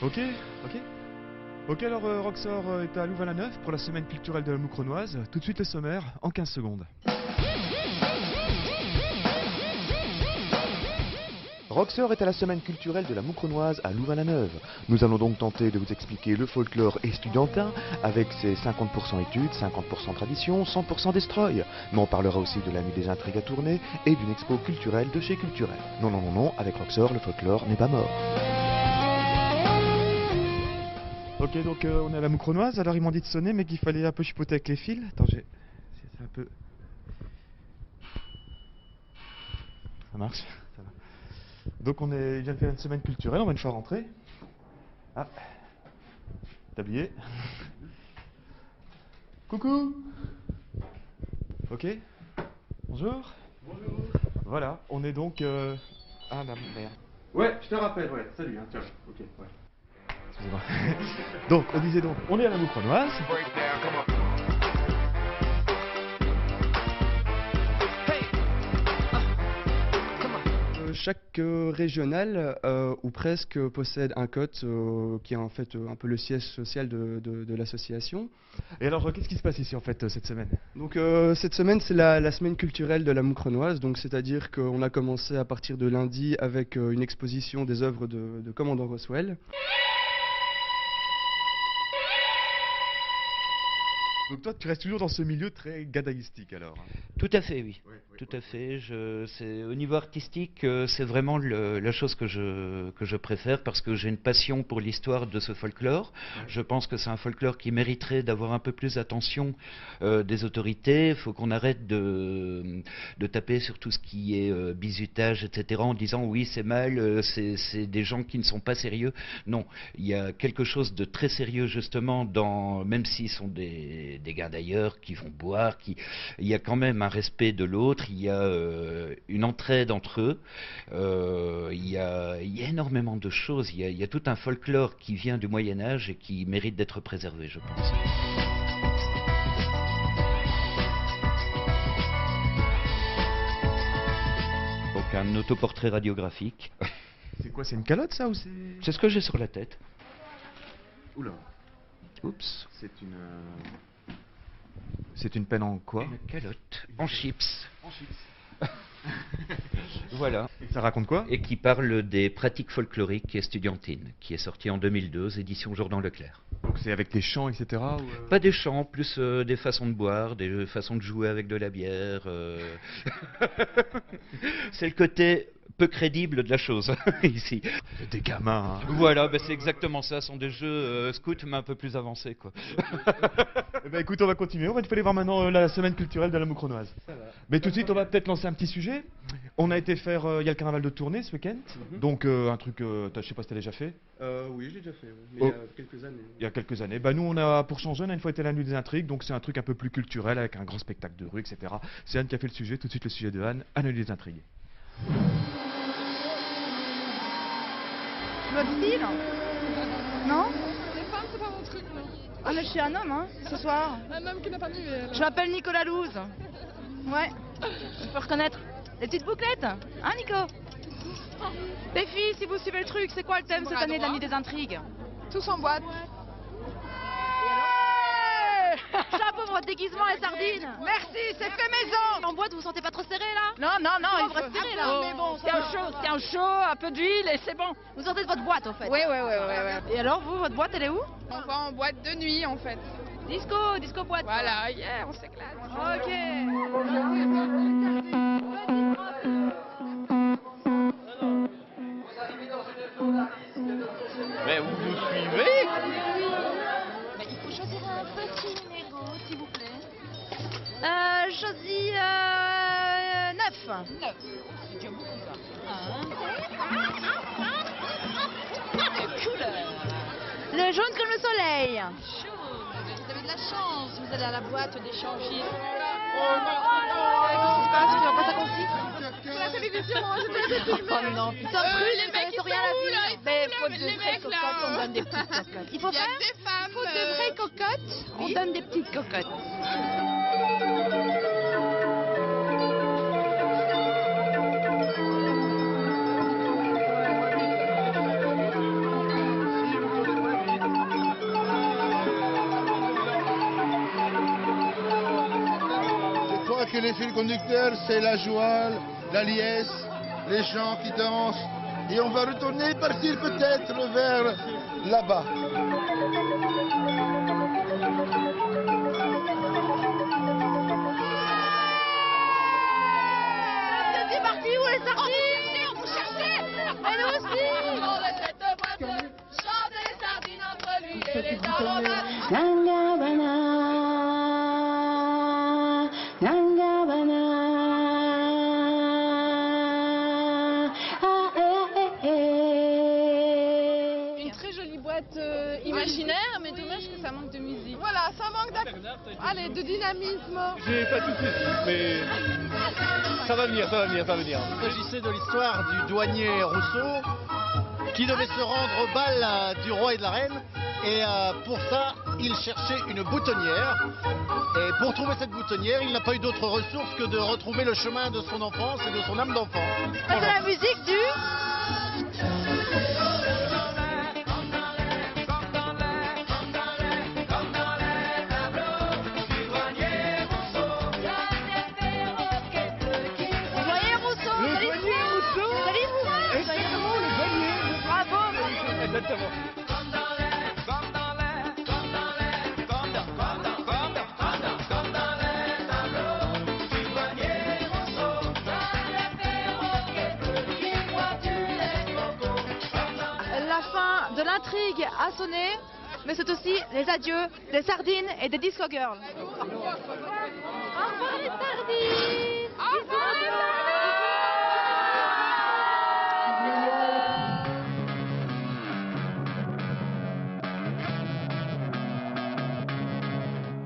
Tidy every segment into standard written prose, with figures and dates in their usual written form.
Ok, ok. Ok, alors Roxor est à Louvain-la-Neuve pour la semaine culturelle de la Moucronoise. Tout de suite le sommaire, en 15 secondes. Roxor est à la semaine culturelle de la Moucronoise à Louvain-la-Neuve. Nous allons donc tenter de vous expliquer le folklore estudiantin avec ses 50% études, 50% tradition, 100% destroy. Mais on parlera aussi de la nuit des intrigues à tourner et d'une expo culturelle de chez Culturel. Non, non, non, non, avec Roxor, le folklore n'est pas mort. Ok, donc on est à la Moucronoise, alors ils m'ont dit de sonner, mais qu'il fallait un peu chipoter avec les fils. Attends, c'est un peu... Ça marche, ça va. Donc il vient de faire une semaine culturelle, on va une fois rentrer. Ah, tablier. Coucou. Ok. Bonjour. Bonjour. Voilà, on est donc... Ah la merde. Ouais, je te rappelle, ouais, salut, hein, ciao. Ok, ouais. Excusez-moi. Donc, on disait donc, on est à la Moucronoise. Chaque régional, ou presque, possède un COT qui est en fait un peu le siège social de l'association. Et alors, qu'est-ce qui se passe ici en fait cette semaine? Donc cette semaine, c'est la semaine culturelle de la Moucronoise, donc c'est-à-dire qu'on a commencé à partir de lundi avec une exposition des œuvres de Commandant Roswell. Donc toi, tu restes toujours dans ce milieu très gadaïstique alors? Tout à fait, oui. Oui, oui, Tout oui, à fait. Au niveau artistique, c'est vraiment la chose que je préfère parce que j'ai une passion pour l'histoire de ce folklore. Ouais. Je pense que c'est un folklore qui mériterait d'avoir un peu plus d'attention des autorités. Il faut qu'on arrête de taper sur tout ce qui est bizutage, etc. en disant oui, c'est mal, c'est des gens qui ne sont pas sérieux. Non, il y a quelque chose de très sérieux justement même s'ils sont des gars d'ailleurs qui vont boire, il y a quand même un respect de l'autre, il y a une entraide entre eux, il y a énormément de choses, il y a tout un folklore qui vient du Moyen-Âge et qui mérite d'être préservé, je pense. Donc un autoportrait radiographique. C'est quoi, c'est une calotte ça ou c'est... C'est ce que j'ai sur la tête. Oula. Oups. C'est une peine en quoi? Une calotte en chips. En chips. Voilà. Et ça raconte quoi? Et qui parle des pratiques folkloriques estudiantines, qui est sorti en 2002, édition Jourdan Leclerc. Donc c'est avec des chants, etc. Pas des chants, plus des façons de boire, des façons de jouer avec de la bière. C'est le côté peu crédible de la chose, ici. Des gamins. Hein. Voilà, bah c'est exactement ça, ce sont des jeux scouts, mais un peu plus avancés, quoi. Eh ben écoute, on va continuer, on va aller voir maintenant la semaine culturelle de la Moucronoise. Mais tout de suite, on va peut-être lancer un petit sujet. On a été faire, il y a le carnaval de Tournai ce week-end, donc un truc, je sais pas si t'as déjà fait. Oui, je l'ai déjà fait, mais Oh. il y a quelques années. Il y a quelques années. Bah nous, on a, pour changer, on a une fois été à la nuit des intrigues, donc c'est un truc un peu plus culturel, avec un grand spectacle de rue, etc. C'est Anne qui a fait le sujet, tout de suite le sujet de Anne, à la nuit des intrigues. Votre style? Non? Les femmes, c'est pas mon truc, non. Ah mais je suis un homme, hein, ce soir. Un homme qui n'a pas nu. Je m'appelle Nicolas Louz. Ouais, je peux reconnaître. Les petites bouclettes? Hein, Nico? Les filles, si vous suivez le truc, c'est quoi le thème cette année de la nuit des intrigues? Tous en boîte. Chapeau pour votre déguisement et sardines. Merci, c'est fait maison. En boîte, vous vous sentez pas trop serré là? Non, non, non, il faut rester là. Mais bon, c'est un chaud, un peu d'huile et c'est bon. Vous sortez de votre boîte en fait. Oui, oui, oui, oui. Et alors, vous, votre boîte, elle est où? On va en boîte de nuit en fait. Disco boîte. Voilà, yeah, on s'éclate. Ok. Mais vous nous suivez? Mais il faut choisir un petit numéro, s'il vous plaît. Choisis 9. 9. C'est déjà beaucoup ça. Le jaune comme le soleil. Vous avez de la chance, vous allez à la boîte d'échanger. Qu'est-ce qui se passe? Tu vois pas ça consiste? C'est la télévision, c'était Oh non, putain, les mecs, ils ils rien à sont où, vue. là? Ils sont Mais où, là, faute de les vraies mecs, là? cocottes, on donne des petites cocottes. Il faut Il y a faire des femmes. faute de vraies cocottes, on donne des petites cocottes. que les fils conducteurs, c'est la joie, la liesse, les gens qui dansent. Et on va retourner, partir peut-être vers là-bas. C'est parti, où est sortie? On cherchait. Et nous aussi. Chante les sardines entre lui et les aromates. Une très jolie boîte imaginaire, mais dommage que ça manque de musique. Voilà, ça manque de dynamisme. J'ai pas tout saisi, mais ça va venir, ça va venir, ça va venir. Il s'agissait de l'histoire du douanier Rousseau qui devait se rendre au bal du roi et de la reine. Et pour ça, il cherchait une boutonnière. Et pour trouver cette boutonnière, il n'a pas eu d'autre ressource que de retrouver le chemin de son enfance et de son âme d'enfant. C'est la musique du... Exactement. La fin de l'intrigue a sonné, mais c'est aussi les adieux des sardines et des disco girls. Au revoir les sardines. Au revoir les sardines.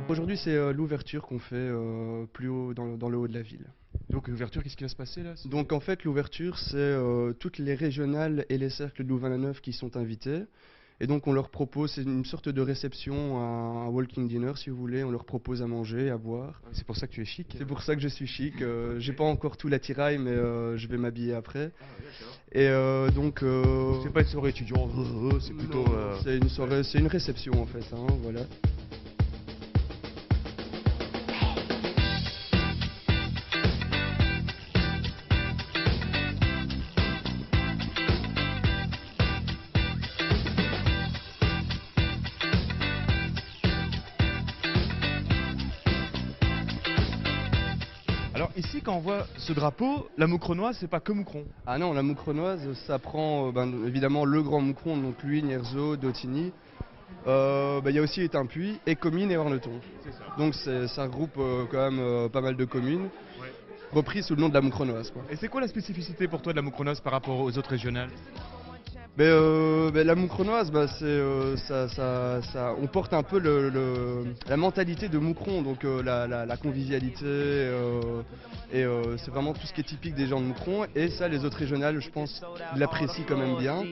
Aujourd'hui, c'est l'ouverture qu'on fait plus haut dans le haut de la ville. Donc l'ouverture, qu'est-ce qui va se passer là? Donc en fait, l'ouverture, c'est toutes les régionales et les cercles de Louvain-la-Neuve qui sont invités. Et donc on leur propose, c'est une sorte de réception, un walking dinner si vous voulez, on leur propose à manger, à boire. C'est pour ça que tu es chic. C'est pour ça que je suis chic. J'ai pas encore tout l'attirail, mais je vais m'habiller après. Et donc... C'est pas une soirée étudiante, c'est plutôt... C'est une soirée, c'est une réception en fait, hein, voilà. Alors ici, quand on voit ce drapeau, la Moucronoise, c'est pas que Moucron. Ah non, la Moucronoise, ça prend évidemment le Grand Moucron, donc Luynes, Erzo, Dautigny. Il y a aussi Étainpuis et Comines et Orneton. Donc ça regroupe quand même pas mal de communes, reprises sous le nom de la Moucronoise, quoi. Et c'est quoi la spécificité pour toi de la Moucronoise par rapport aux autres régionales? La Moucronoise, on porte un peu la mentalité de Moucron, donc la convivialité, et c'est vraiment tout ce qui est typique des gens de Moucron, et ça les autres régionales, je pense, l'apprécient quand même bien.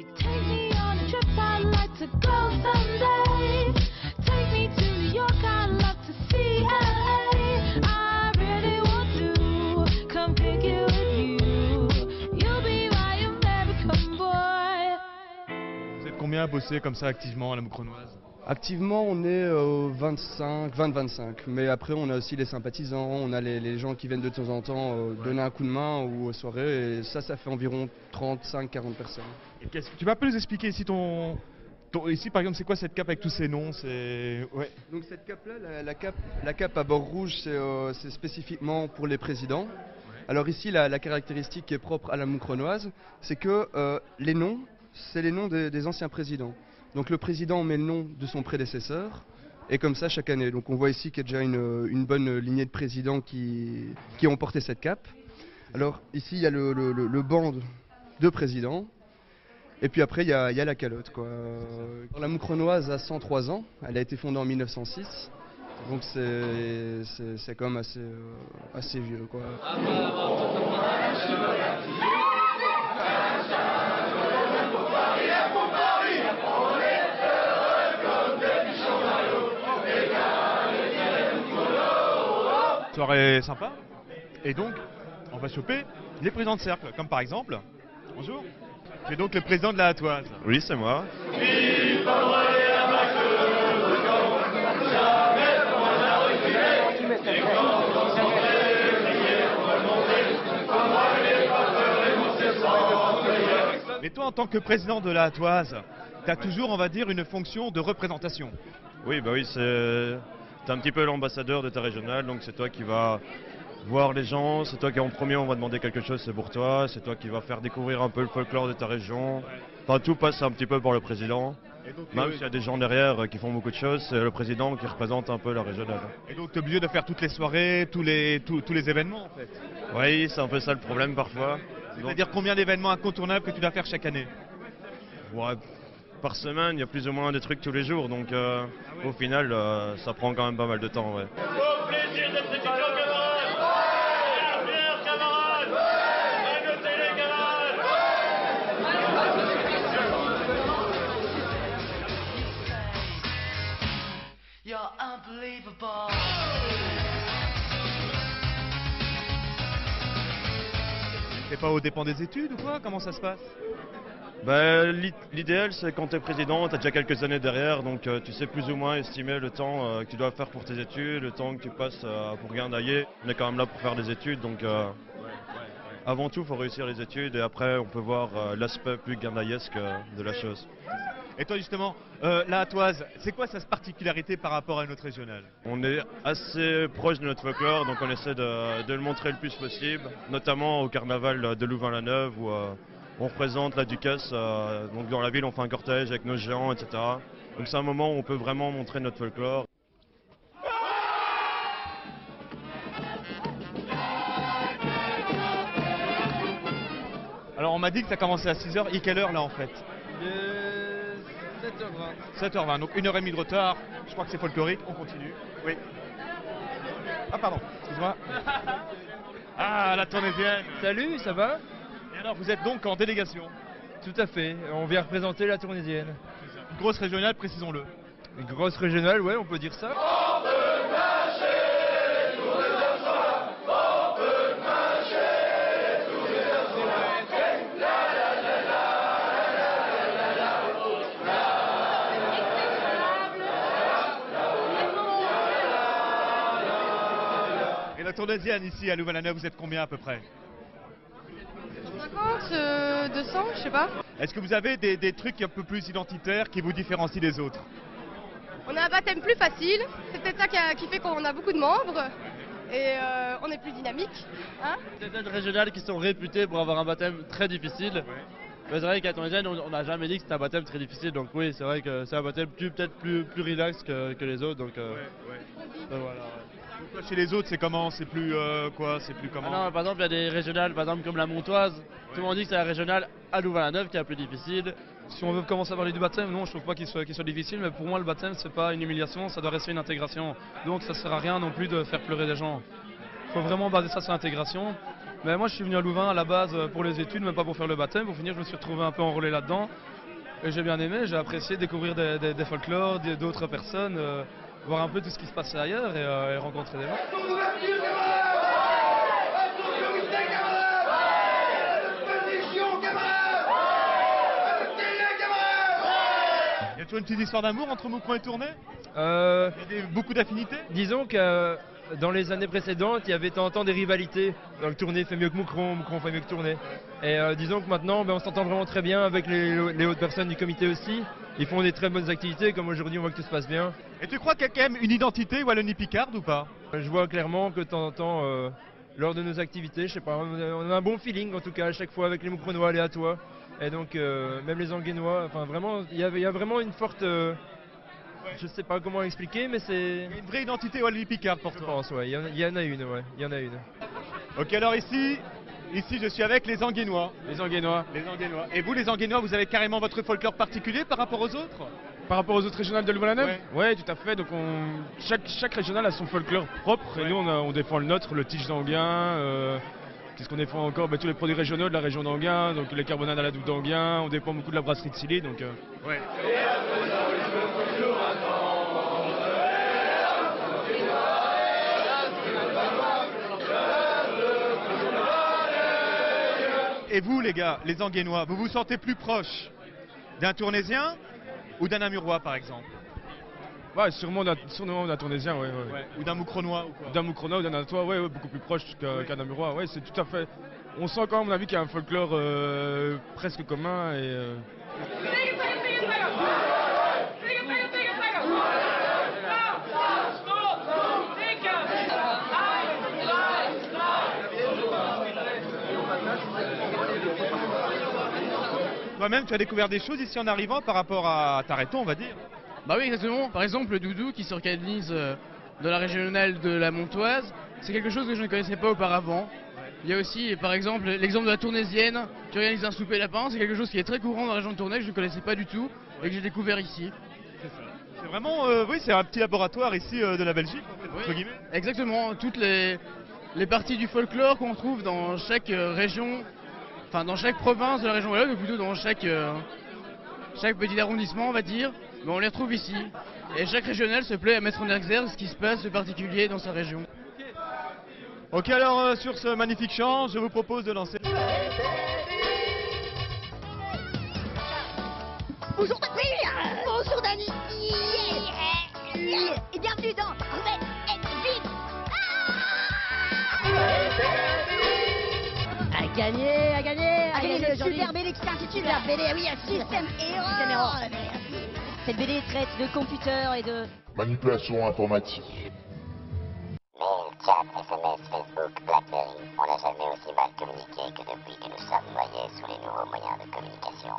Combien à bosser comme ça activement à la Moucronoise? Activement, on est 20-25, mais après on a aussi les sympathisants, on a les gens qui viennent de temps en temps donner un coup de main ou aux soirées, et ça fait environ 35-40 personnes. Et tu vas un peu nous expliquer ici ici par exemple, c'est quoi cette cape avec tous ces noms? Donc cette cape-là, la cape à bord rouge, c'est spécifiquement pour les présidents. Alors ici, la caractéristique qui est propre à la Moucronoise, c'est que les noms, c'est les noms des anciens présidents. Donc le président met le nom de son prédécesseur, et comme ça chaque année. Donc on voit ici qu'il y a déjà une bonne lignée de présidents qui ont porté cette cape. Alors ici il y a le banc de présidents, et puis après il y a la calotte, quoi. La Moucronoise a 103 ans, elle a été fondée en 1906. Donc c'est quand même assez vieux, quoi. Soirée sympa. Et donc, on va choper les présidents de cercle, comme par exemple... Bonjour. Tu es donc le président de la Hatoise. Oui, c'est moi. toi, en tant que président de la Hatoise, tu as toujours, on va dire, une fonction de représentation. Oui, bah oui, t'es un petit peu l'ambassadeur de ta régionale, donc c'est toi qui vas voir les gens, c'est toi qui en premier on va demander quelque chose, c'est pour toi, c'est toi qui vas faire découvrir un peu le folklore de ta région. Enfin, tout passe un petit peu par le président. Même s'il y a des gens derrière qui font beaucoup de choses, c'est le président qui représente un peu la régionale. Et donc tu es obligé de faire toutes les soirées, tous les événements en fait. Oui, c'est un peu ça le problème parfois. C'est-à-dire combien d'événements incontournables que tu dois faire chaque année? Ouais, par semaine, il y a plus ou moins des trucs tous les jours, donc au final, ça prend quand même pas mal de temps. Ouais. Au plaisir d'être étudiant, camarades! Bien, camarades! À noter les camarades! You're unbelievable. C'est pas au dépend des études ou quoi? Comment ça se passe? Bah, l'idéal, c'est quand tu es président, tu as déjà quelques années derrière, donc tu sais plus ou moins estimer le temps que tu dois faire pour tes études, le temps que tu passes pour gardailler. On est quand même là pour faire des études, donc avant tout, il faut réussir les études et après, on peut voir l'aspect plus gardaillesque de la chose. Et toi justement, la Hatoise, c'est quoi sa particularité par rapport à notre régionale? On est assez proche de notre folklore, donc on essaie de le montrer le plus possible, notamment au carnaval de Louvain-la-Neuve où on représente la Ducasse, donc dans la ville on fait un cortège avec nos géants, etc. Donc c'est un moment où on peut vraiment montrer notre folklore. Alors on m'a dit que ça commençait à 6h, et quelle heure là en fait? 7h20. 7h20, donc 1h30 de retard, je crois que c'est folklorique, on continue. Oui. Ah pardon, excuse-moi. Ah, la Tournaisienne. Salut, ça va? Et alors vous êtes donc en délégation? Tout à fait, on vient représenter la Tournaisienne. Une grosse régionale, précisons-le. Une grosse régionale, ouais, on peut dire ça. Et la Tournaisienne ici à Louvain-la-Neuve, vous êtes combien à peu près? 50, 200, je sais pas. Est-ce que vous avez des trucs un peu plus identitaires qui vous différencient des autres? On a un baptême plus facile, c'est peut-être ça qui fait qu'on a beaucoup de membres et on est plus dynamique. Hein, c'est des régionales qui sont réputées pour avoir un baptême très difficile. Mais c'est vrai qu'à Tournaisienne, on n'a jamais dit que c'était un baptême très difficile, donc oui, c'est vrai que c'est un baptême peut-être plus relax que les autres. Donc, voilà. Donc là, chez les autres, c'est comment? C'est plus quoi? C'est plus comment? Non, par exemple, il y a des régionales, par exemple comme la Montoise. Tout le monde dit que c'est la régionale à Louvain-la-Neuve qui est la plus difficile. Si on veut commencer à parler du baptême, non, je trouve pas qu'il soit difficile, mais pour moi, le baptême, c'est pas une humiliation, ça doit rester une intégration. Donc, ça sert à rien non plus de faire pleurer des gens. Il faut vraiment baser ça sur l'intégration. Mais moi, je suis venu à Louvain à la base pour les études, mais pas pour faire le baptême. Pour finir, je me suis retrouvé un peu enrôlé là-dedans. Et j'ai bien aimé, j'ai apprécié découvrir des folklores, d'autres personnes, voir un peu tout ce qui se passait ailleurs et rencontrer des gens. Y a toujours une petite histoire d'amour entre Moucron et Tournai? Il y a beaucoup d'affinités? Disons que dans les années précédentes, il y avait de temps en temps des rivalités. Donc Tournai fait mieux que Moucron, Moucron fait mieux que Tournai. Et disons que maintenant, on s'entend vraiment très bien avec les autres personnes du comité aussi. Ils font des très bonnes activités, comme aujourd'hui on voit que tout se passe bien. Et tu crois qu'il y a quand même une identité Wallonie-Picarde ou pas? Je vois clairement que de temps en temps, lors de nos activités, je sais pas, on a un bon feeling en tout cas à chaque fois avec les Moucronois, les Hatois. Et donc même les Anguénois, enfin vraiment, il y a vraiment une forte... Je sais pas comment expliquer, mais c'est... Une vraie identité Wallonie-Picarde pour toi? Je pense, ouais, il y en a une, ouais, il y en a une. Ok, alors ici je suis avec les Anguénois. Les Anguénois. Les Anguénois. Et vous les Anguénois, vous avez carrément votre folklore particulier par rapport aux autres? Par rapport aux autres régionales de Louvain-la-Neuve? Ouais, tout à fait. Donc chaque régional a son folklore propre et nous on défend le nôtre, le tige d'Anguin. Qu'est-ce qu'on défend encore? Tous les produits régionaux de la région d'Anguin, donc les carbonades à la douve d'Anguin, on dépend beaucoup de la brasserie de Silly. Donc, ouais. Et vous les gars, les Anguénois, vous vous sentez plus proche d'un Tournaisien ou d'un Namurois par exemple? Ouais, sûrement d'un Tournaisien, ouais. Ou d'un Moucronois ou quoi? D'un Moucronois ou d'un Hatois, ouais, beaucoup plus proche qu'un Namurois, ouais, c'est tout à fait. on sent quand même, à mon avis, qu'il y a un folklore presque commun et... Toi-même, tu as découvert des choses ici en arrivant par rapport à Tareton, on va dire. Bah oui, exactement. Par exemple, le doudou qui s'organise dans la régionale de la Montoise, c'est quelque chose que je ne connaissais pas auparavant. Il y a aussi, par exemple, l'exemple de la Tournaisienne qui organise un souper lapin. C'est quelque chose qui est très courant dans la région de Tournai que je ne connaissais pas du tout et que j'ai découvert ici. C'est vraiment, oui, c'est un petit laboratoire ici de la Belgique, en fait, entre guillemets. Exactement. Toutes les parties du folklore qu'on trouve dans chaque région, enfin dans chaque province de la région wallonne, ou plutôt dans chaque petit arrondissement, on va dire, mais on les retrouve ici. Et chaque régional se plaît à mettre en exergue ce qui se passe de particulier dans sa région. Ok, alors sur ce magnifique chant, je vous propose de lancer... Bonjour bonjour Dani. Et bienvenue dans Roulette et Vite. À gagner le super BD qui s'intitule la BD, oui, un système erreur. Cette BD traite de computer et de Manipulation informatique. Mail, chat, SMS, Facebook, Blackberry, on n'a jamais aussi mal communiqué que depuis que nous sommes noyés sous les nouveaux moyens de communication.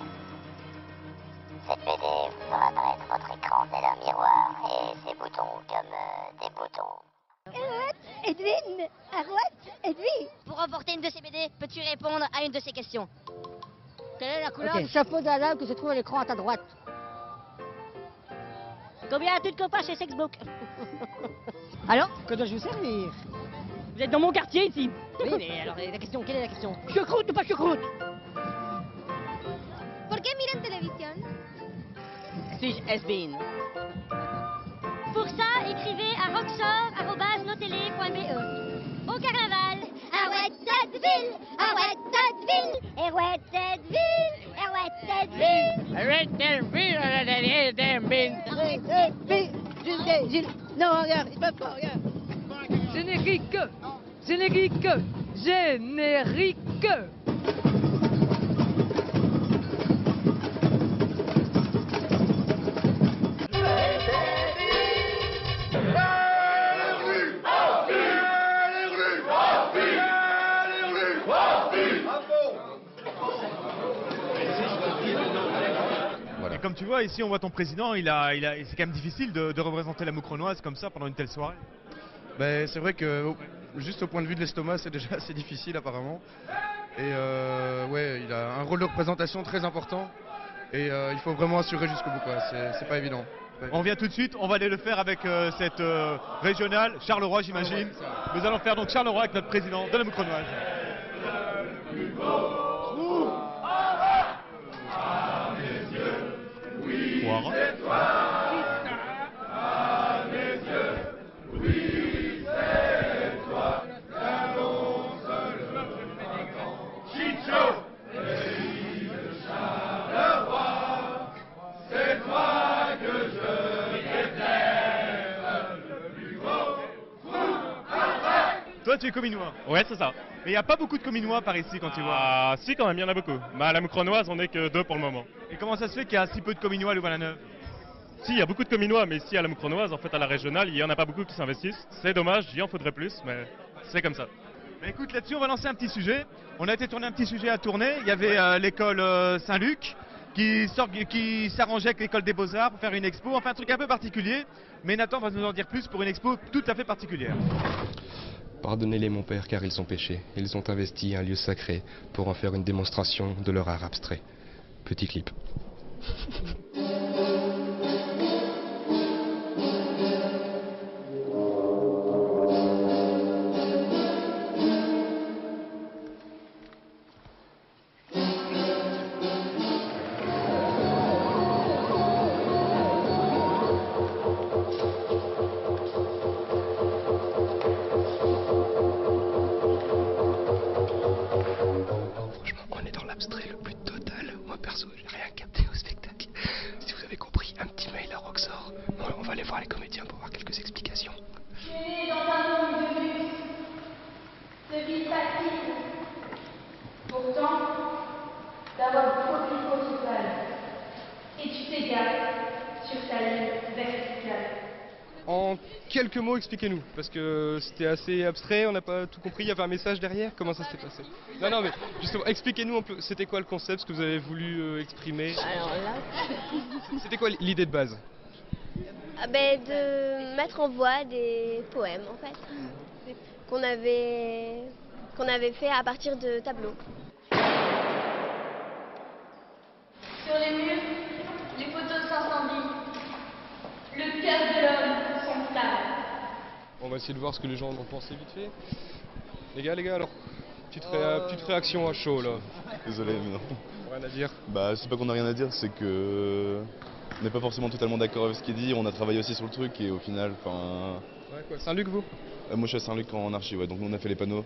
Cette BD vous fera apparaître votre écran tel un miroir et ses boutons comme des boutons. Edwin, Edwin. Pour remporter une de ces BD, peux-tu répondre à une de ces questions? Quelle est la couleur du chapeau d'Alain que se trouve à l'écran à ta droite? Combien as-tu de copains chez Sexbook? Alors? Que dois-je vous servir? Vous êtes dans mon quartier ici. Oui, mais alors la question, quelle est la question? Choucroute ou pas choucroute? ¿Por qué miran televisión? Suis-je has-been? Pour ça, écrivez à roxor@notele.be. Au carnaval, à Ouette-Tête-Ville, et Ouette-Tête-Ville. Non, regarde, il peut pas, regarde. Générique. Et comme tu vois, ici on voit ton président, c'est quand même difficile de représenter la Moucronoise comme ça pendant une telle soirée. Ben, c'est vrai que juste au point de vue de l'estomac, c'est déjà assez difficile apparemment. Et ouais, il a un rôle de représentation très important. Et il faut vraiment assurer jusqu'au bout, quoi. C'est pas évident. On vient tout de suite, on va aller le faire avec cette régionale, Charleroi j'imagine. Nous allons faire donc Charleroi avec notre président de la Moucronoise. Toi tu es cominois? Ouais, c'est ça. Mais il n'y a pas beaucoup de cominois par ici quand tu vois. Ah si, quand même, il y en a beaucoup. Mais à la Moucronoise, on n'est que 2 pour le moment. Et comment ça se fait qu'il y a si peu de cominois à Louvain-la-Neuve? Si, il y a beaucoup de cominois, mais ici à la Moucronoise, en fait à la régionale, il n'y en a pas beaucoup qui s'investissent. C'est dommage, il en faudrait plus, mais c'est comme ça. Bah écoute, là-dessus on va lancer un petit sujet. On a été tourner un petit sujet à Tournai. Il y avait l'école Saint-Luc qui s'arrangeait avec l'école des Beaux-Arts pour faire une expo, enfin un truc un peu particulier. Mais Nathan va nous en dire plus pour une expo tout à fait particulière. Pardonnez-les mon père car ils ont péché. Ils ont investi un lieu sacré pour en faire une démonstration de leur art abstrait. Petit clip. En quelques mots, expliquez-nous, parce que c'était assez abstrait, on n'a pas tout compris, il y avait un message derrière, comment ça s'est passé? Non, mais justement, expliquez-nous un peu, c'était quoi le concept, ce que vous avez voulu exprimer? Alors là... C'était quoi l'idée de base? De mettre en voix des poèmes, en fait, qu'on avait fait à partir de tableaux. Sur les murs, les photos s'incendient. Le cœur de l'homme son flamme. On va essayer de voir ce que les gens en ont pensé vite fait. Les gars, alors, petite réaction à chaud là. Désolé, mais non. Rien à dire. Bah, c'est pas qu'on a rien à dire, c'est que on n'est pas forcément totalement d'accord avec ce qui est dit. On a travaillé aussi sur le truc et au final, enfin. Ouais, quoi, Saint-Luc, vous? Moi, je suis à Saint-Luc en archi, ouais. Donc nous, on a fait les panneaux.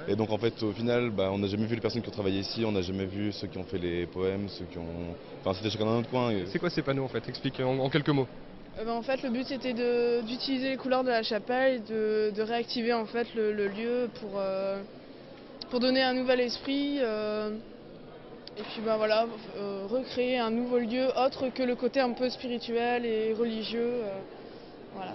Ouais. Et donc en fait, au final, on n'a jamais vu les personnes qui ont travaillé ici. On n'a jamais vu ceux qui ont fait les poèmes, ceux qui ont. Enfin, c'était chacun dans notre coin. Et... C'est quoi ces panneaux en fait? Explique en quelques mots. En fait, le but c'était d'utiliser les couleurs de la chapelle, de réactiver en fait le lieu pour donner un nouvel esprit et puis voilà, recréer un nouveau lieu autre que le côté un peu spirituel et religieux. Voilà.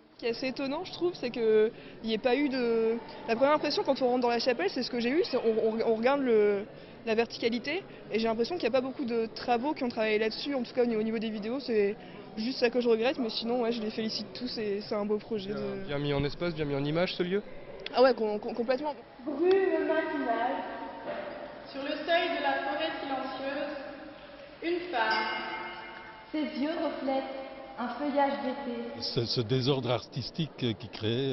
Ce qui est assez étonnant, je trouve, c'est qu'il n'y ait pas eu de... La première impression quand on rentre dans la chapelle, c'est ce que j'ai eu, c'est on regarde la verticalité, et j'ai l'impression qu'il n'y a pas beaucoup de travaux qui ont travaillé là-dessus, en tout cas au niveau des vidéos, c'est juste ça que je regrette, mais sinon ouais, je les félicite tous et c'est un beau projet. Bien mis en espace, bien mis en image ce lieu? Ah ouais, complètement. Brume matinale, sur le seuil de la forêt silencieuse, une femme. Ses yeux reflètent un feuillage d'été. Ce désordre artistique qui crée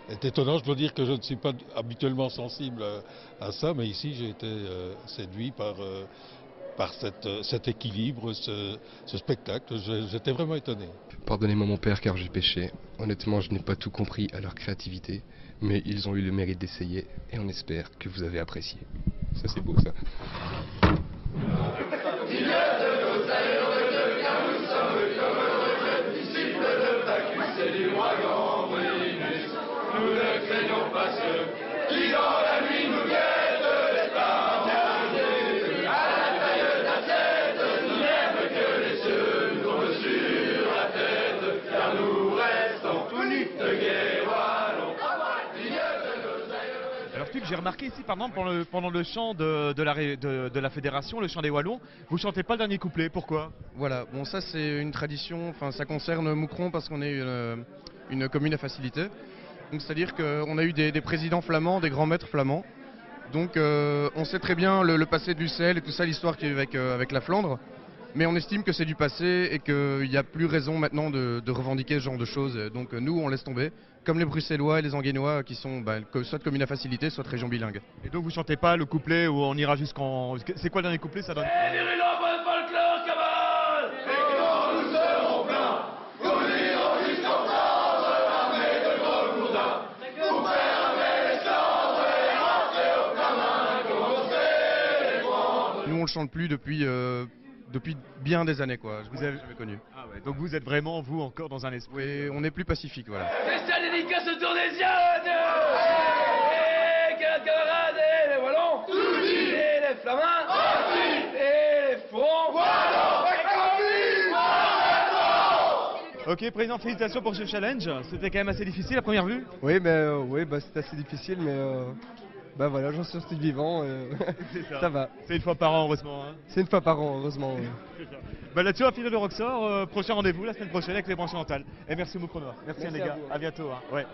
est étonnant. Je dois dire que je ne suis pas habituellement sensible à ça, mais ici j'ai été séduit par cet équilibre, ce spectacle. J'étais vraiment étonné. Pardonnez-moi mon père car j'ai péché. Honnêtement, je n'ai pas tout compris à leur créativité, mais ils ont eu le mérite d'essayer et on espère que vous avez apprécié. Ça c'est beau ça. Nous ne craignons pas ceux qui dans la nuit nous guettent, l'espoir bienvenue à la taille d'assiette, nous n'aime que les cieux nous tombent sur la tête, car nous restons tout nus de guéroilons. Alors Philippe, j'ai remarqué ici par exemple pendant le chant de la fédération, le chant des Wallons, vous chantez pas le dernier couplet, pourquoi? Voilà, bon ça c'est une tradition, enfin ça concerne Moucron parce qu'on est une commune à facilité. Donc c'est-à-dire qu'on a eu des présidents flamands, des grands maîtres flamands. Donc on sait très bien le passé de l'UCL et tout ça, l'histoire qui est avec la Flandre. Mais on estime que c'est du passé et qu'il n'y a plus raison maintenant de revendiquer ce genre de choses. Donc nous on laisse tomber, comme les Bruxellois et les Anguennois qui sont soit de commune à facilité, soit de région bilingue. Et donc vous chantez pas le couplet où on ira jusqu'en... C'est quoi le dernier couplet ça donne? Nous serons pleins, nous irons jusqu'en France, armés de gros gourdins, pour fermer les cendres et rentrer au commun, commencer les prendre. Nous on le chante plus depuis bien des années quoi, je vous avais jamais connu. Ah ouais, donc vous êtes vraiment vous encore dans un esprit. Oui, on est plus pacifique voilà. Spécial dédicace autour des Sionnes. Et quels camarades et les Wallons, et les Flamands, et les Fourons, Ok, président, félicitations pour ce challenge. C'était quand même assez difficile à première vue. Oui, c'était assez difficile, mais voilà, j'en suis sorti vivant. Ça va. C'est une fois par an, heureusement. Hein. C'est une fois par an, heureusement. Oui. Là-dessus, on va finir le Roxor. Prochain rendez-vous la semaine prochaine avec les branches mentales. Et merci beaucoup, Moucronois. Merci les gars. À bientôt. Hein. Ouais.